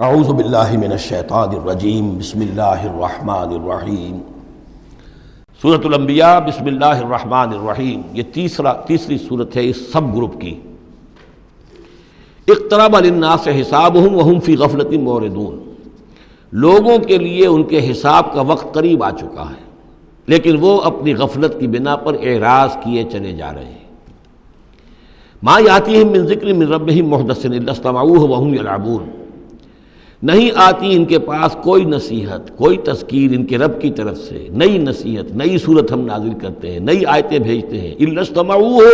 اعوذ باللہ من الشیطان الرجیم بسم اللہ الرحمن الرحیم۔ سورۃ الانبیاء بسم اللہ الرحمن الرحیم، یہ تیسری سورت ہے اس سب گروپ کی۔ اقترب للناس حسابهم وهم فی غفلۃ معرضون، لوگوں کے لیے ان کے حساب کا وقت قریب آ چکا ہے لیکن وہ اپنی غفلت کی بنا پر اعراض کیے چلے جا رہے ہیں۔ ما یاتیہم من ذکر من ربہم محدث الا استمعوہ وهم یلعبون، نہیں آتی ان کے پاس کوئی نصیحت، کوئی تذکیر ان کے رب کی طرف سے، نئی نصیحت، نئی صورت ہم نازل کرتے ہیں، نئی آیتیں بھیجتے ہیں، الا استمعوہ،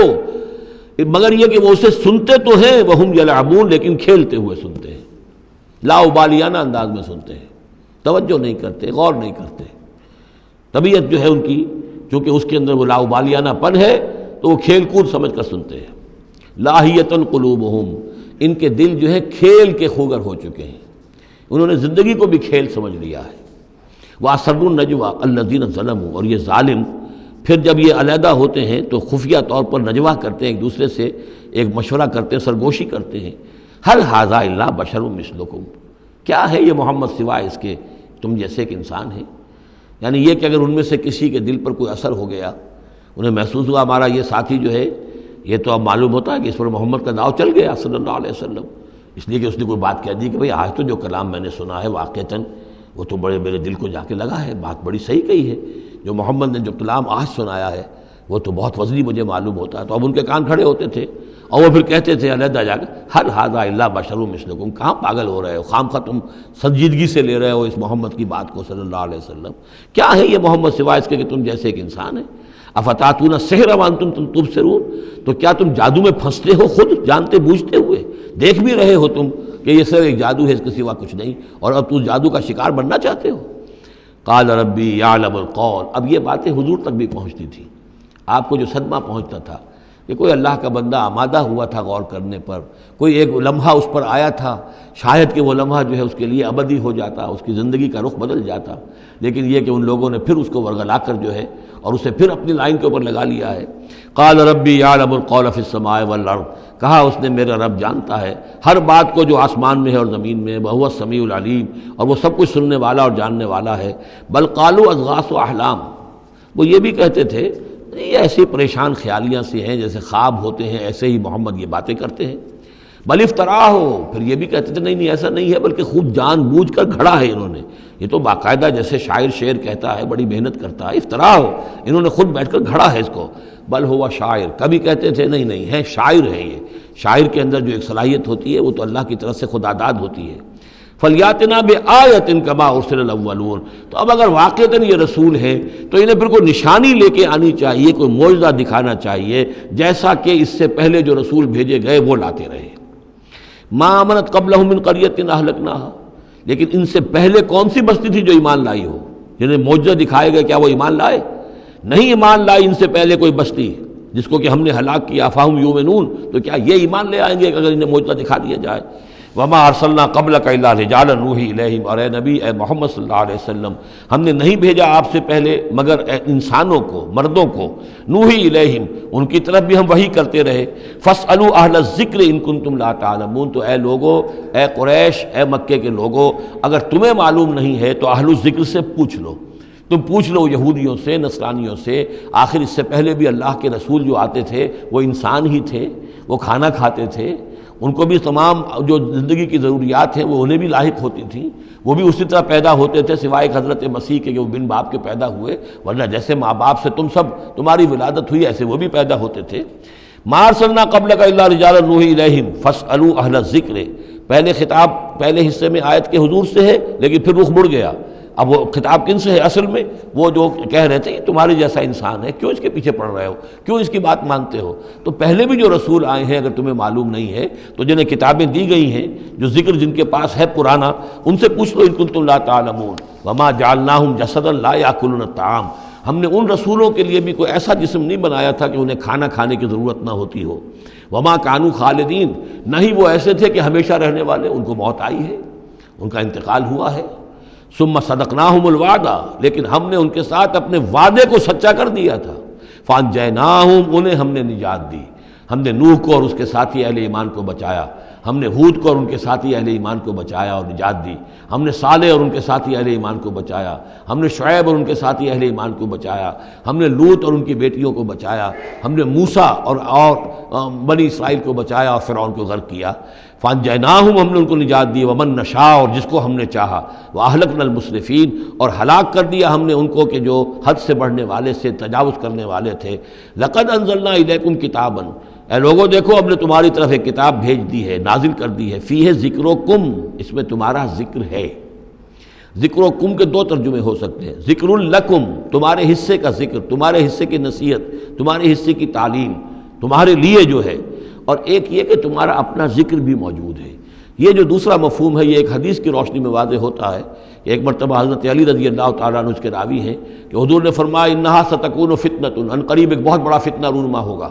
مگر یہ کہ وہ اسے سنتے تو ہیں، وہم یلعبون، لیکن کھیلتے ہوئے سنتے ہیں، لا ابالیانہ انداز میں سنتے ہیں، توجہ نہیں کرتے، غور نہیں کرتے۔ طبیعت جو ہے ان کی، چونکہ اس کے اندر وہ لا ابالیانہ پن ہے تو وہ کھیل کود سمجھ کر سنتے ہیں۔ لاہیۃ قلوبہم، ان کے دل جو ہے کھیل کے خوگر ہو چکے ہیں، انہوں نے زندگی کو بھی کھیل سمجھ لیا ہے۔ وَأَسَرُّوا النَّجْوَىٰ الَّذِينَ ظَلَمُوا، اور یہ ظالم پھر جب یہ علیحدہ ہوتے ہیں تو خفیہ طور پر نجوا کرتے ہیں، ایک دوسرے سے ایک مشورہ کرتے ہیں، سرگوشی کرتے ہیں۔ هَلْ هَٰذَا إِلَّا بَشَرٌ مِثْلُكُمْ، کیا ہے یہ محمد سوائے اس کے تم جیسے ایک انسان ہے؟ یعنی یہ کہ اگر ان میں سے کسی کے دل پر کوئی اثر ہو گیا، انہیں محسوس ہوا ہمارا یہ ساتھی جو ہے یہ تو اب معلوم ہوتا ہے کہ اس پر محمد کا داؤ چل گیا صلی اللہ علیہ وسلم، اس لیے کہ اس نے کوئی بات کہہ دی کہ بھئی آج تو جو کلام میں نے سنا ہے واقعتاً وہ تو بڑے میرے دل کو جا کے لگا ہے، بات بڑی صحیح کہی ہے، جو محمد نے جو کلام آج سنایا ہے وہ تو بہت وزنی مجھے معلوم ہوتا ہے۔ تو اب ان کے کان کھڑے ہوتے تھے اور وہ پھر کہتے تھے علیحدہ جا کے، هَلْ هَٰذَا إِلَّا بَشَرٌ مِثْلُكُمْ، کہاں پاگل ہو رہے ہو، خامخواہ تم سنجیدگی سے لے رہے ہو اس محمد کی بات کو صلی اللہ علیہ وسلم، کیا ہے یہ محمد سوائے اس کے کہ تم جیسے ایک انسان ہے۔ افتاتون السحر وانتم تبصرون، تو کیا تم جادو میں پھنستے ہو خود جانتے بوجھتے ہوئے، دیکھ بھی رہے ہو تم کہ یہ صرف ایک جادو ہے، اس کے سوا کچھ نہیں، اور اب تم جادو کا شکار بننا چاہتے ہو۔ قال ربی یعلم القول، اب یہ باتیں حضور تک بھی پہنچتی تھی، آپ کو جو صدمہ پہنچتا تھا کہ کوئی اللہ کا بندہ آمادہ ہوا تھا غور کرنے پر، کوئی ایک لمحہ اس پر آیا تھا، شاید کہ وہ لمحہ جو ہے اس کے لیے ابدی ہو جاتا، اس کی زندگی کا رخ بدل جاتا، لیکن یہ کہ ان لوگوں نے پھر اس کو ورگلا کر جو ہے اور اسے پھر اپنی لائن کے اوپر لگا لیا ہے۔ قال ربی یعلم القول فی السماء والارض، کہا اس نے میرا رب جانتا ہے ہر بات کو جو آسمان میں ہے اور زمین میں، وہو السمیع العلیم، اور وہ سب کچھ سننے والا اور جاننے والا ہے۔ بل قالوا اضغاث احلام، وہ یہ بھی کہتے تھے یہ ایسی پریشان خیالیاں سی ہیں جیسے خواب ہوتے ہیں، ایسے ہی محمد یہ باتیں کرتے ہیں۔ بل افتراہ ہو، پھر یہ بھی کہتے تھے نہیں ایسا نہیں ہے بلکہ خوب جان بوجھ کر گھڑا ہے انہوں نے، یہ تو باقاعدہ جیسے شاعر شعر کہتا ہے بڑی محنت کرتا ہے، افتراہ ہو، انہوں نے خود بیٹھ کر گھڑا ہے اس کو۔ بل ہوا شاعر، کبھی کہتے تھے نہیں ہے شاعر ہے، یہ شاعر کے اندر جو ایک صلاحیت ہوتی ہے وہ تو اللہ کی طرف سے خداداد ہوتی ہے۔ فلیاتنا بآیۃ کما ارسل الاولون، تو اب اگر واقعتاً یہ رسول ہے تو انہیں پھر کوئی نشانی لے کے آنی چاہیے، کوئی معجزہ دکھانا چاہیے جیسا کہ اس سے پہلے جو رسول بھیجے گئے وہ لاتے رہے۔ ما آمنت قبلہم من قریۃ اہلکناہا، لیکن ان سے پہلے کون سی بستی تھی جو ایمان لائی ہو، جنہیں معجزہ دکھائے گئے، کیا وہ ایمان لائے؟ نہیں ایمان لائی ان سے پہلے کوئی بستی جس کو کہ ہم نے ہلاک کیا، فہم یؤمنون، تو کیا یہ ایمان لے آئیں گے اگر انہیں معجزہ دکھا دیا جائے؟ وما ارسلنا قبلک الا رجالا نوحی الیہم، اور اے نبی اے محمد صلی اللہ علیہ وسلم ہم نے نہیں بھیجا آپ سے پہلے مگر انسانوں کو، مردوں کو، نوحی الیہم ان کی طرف بھی ہم وحی کرتے رہے۔ فاسألوا اہل الذکر ان کنتم لا تعلمون، تو اے لوگو، اے قریش، اے مکے کے لوگو، اگر تمہیں معلوم نہیں ہے تو اہل الذکر سے پوچھ لو، تم پوچھ لو یہودیوں سے، نصرانیوں سے، آخر اس سے پہلے بھی اللہ کے رسول جو آتے تھے وہ انسان ہی تھے، وہ کھانا کھاتے تھے، ان کو بھی تمام جو زندگی کی ضروریات ہیں وہ انہیں بھی لاحق ہوتی تھیں، وہ بھی اسی طرح پیدا ہوتے تھے سوائے حضرت مسیح کے کہ وہ بن باپ کے پیدا ہوئے، ورنہ جیسے ماں باپ سے تمہاری ولادت ہوئی ایسے وہ بھی پیدا ہوتے تھے۔ ما ارسلنا قبلک الا رجالا نوحی الیہم فاسألوا اہل الذکر، پہلے خطاب پہلے حصے میں آیت کے حضور سے ہے لیکن پھر رخ مڑ گیا، اب وہ خطاب کن سے ہے؟ اصل میں وہ جو کہہ رہے تھے یہ تمہارے جیسا انسان ہے، کیوں اس کے پیچھے پڑ رہے ہو، کیوں اس کی بات مانتے ہو؟ تو پہلے بھی جو رسول آئے ہیں اگر تمہیں معلوم نہیں ہے تو جنہیں کتابیں دی گئی ہیں، جو ذکر جن کے پاس ہے پرانا، ان سے پوچھ لو ان کنتم لا تعلمون۔ وما جعلناہم جسدا لا یاکلون الطعام، ہم نے ان رسولوں کے لیے بھی کوئی ایسا جسم نہیں بنایا تھا کہ انہیں کھانا کھانے کی ضرورت نہ ہوتی ہو۔ وما کانوا خالدین، نہ ہی وہ ایسے تھے کہ ہمیشہ رہنے والے، ان کو موت آئی ہے، ان کا انتقال ہوا ہے۔ ثم صدقناہم الوعدہ، لیکن ہم نے ان کے ساتھ اپنے وعدے کو سچا کر دیا تھا۔ فانجیناہم، انہیں ہم نے نجات دی، ہم نے نوح کو اور اس کے ساتھی اہل ایمان کو بچایا، ہم نے ہود کو اور ان کے ساتھی اہل ایمان کو بچایا اور نجات دی، ہم نے صالح اور ان کے ساتھی اہل ایمان کو بچایا، ہم نے شعیب اور ان کے ساتھی اہل ایمان کو بچایا، ہم نے لوط اور ان کی بیٹیوں کو بچایا، ہم نے موسیٰ اور بنی اسرائیل کو بچایا اور فرعون کو غرق کیا۔ فانجیناہم، ہم نے ان کو نجات دی، ومن نشاء، اور جس کو ہم نے چاہا، واہلکنا المسرفین، اور ہلاک کر دیا ہم نے ان کو کہ جو حد سے بڑھنے والے سے تجاوز کرنے والے تھے۔ لقد انزلنا الیکم کتابا، اے لوگوں دیکھو ہم نے تمہاری طرف ایک کتاب بھیج دی ہے، نازل کر دی ہے، فیہ ذکرکم، اس میں تمہارا ذکر ہے۔ ذکر و کم کے دو ترجمے ہو سکتے ہیں، ذکر لکم، تمہارے حصے کا ذکر، تمہارے حصے کی نصیحت، تمہارے حصے کی تعلیم تمہارے لیے جو ہے، اور ایک یہ کہ تمہارا اپنا ذکر بھی موجود ہے۔ یہ جو دوسرا مفہوم ہے یہ ایک حدیث کی روشنی میں واضح ہوتا ہے کہ ایک مرتبہ حضرت علی رضی اللہ تعالیٰ عنہ اس کے راوی ہیں کہ حضور نے فرمایا انہا ستکون فتنۃ، ان قریب ایک بہت بڑا فتنہ رونما ہوگا۔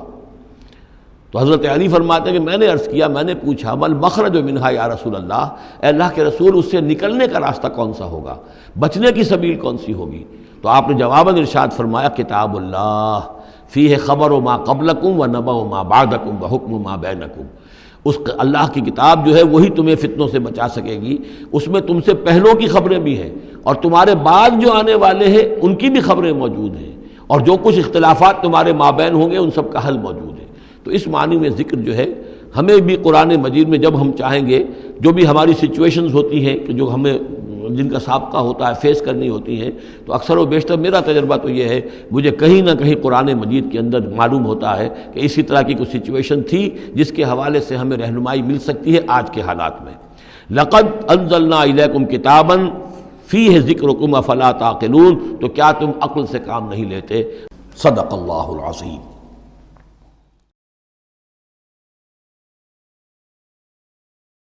تو حضرت علی فرماتے ہیں کہ میں نے عرض کیا، میں نے پوچھا مل مخرج منہا یا رسول اللہ، اے اللہ کے رسول اس سے نکلنے کا راستہ کون سا ہوگا، بچنے کی سبیل کون سی ہوگی؟ تو آپ نے جواباً ارشاد فرمایا کتاب اللہ فیہ خبر ما قبلکم و نبأ ما بعدکم و حکم ما بینکم، اس اللہ کی کتاب جو ہے وہی تمہیں فتنوں سے بچا سکے گی، اس میں تم سے پہلوں کی خبریں بھی ہیں اور تمہارے بعد جو آنے والے ہیں ان کی بھی خبریں موجود ہیں، اور جو کچھ اختلافات تمہارے مابین ہوں گے ان سب کا حل موجود ہے۔ تو اس معنی میں ذکر جو ہے ہمیں بھی قرآن مجید میں جب ہم چاہیں گے جو بھی ہماری سچویشنز ہوتی ہیں کہ جو ہمیں جن کا سابقہ ہوتا ہے فیس کرنی ہوتی ہیں، تو اکثر و بیشتر میرا تجربہ تو یہ ہے مجھے کہیں نہ کہیں قرآن مجید کے اندر معلوم ہوتا ہے کہ اسی طرح کی کوئی سچویشن تھی جس کے حوالے سے ہمیں رہنمائی مل سکتی ہے آج کے حالات میں۔ لقد انزلنا الیکم کتابا فیہ ذکرکم افلا تعقلون، تو کیا تم عقل سے کام نہیں لیتے؟ صدق اللہ العظیم۔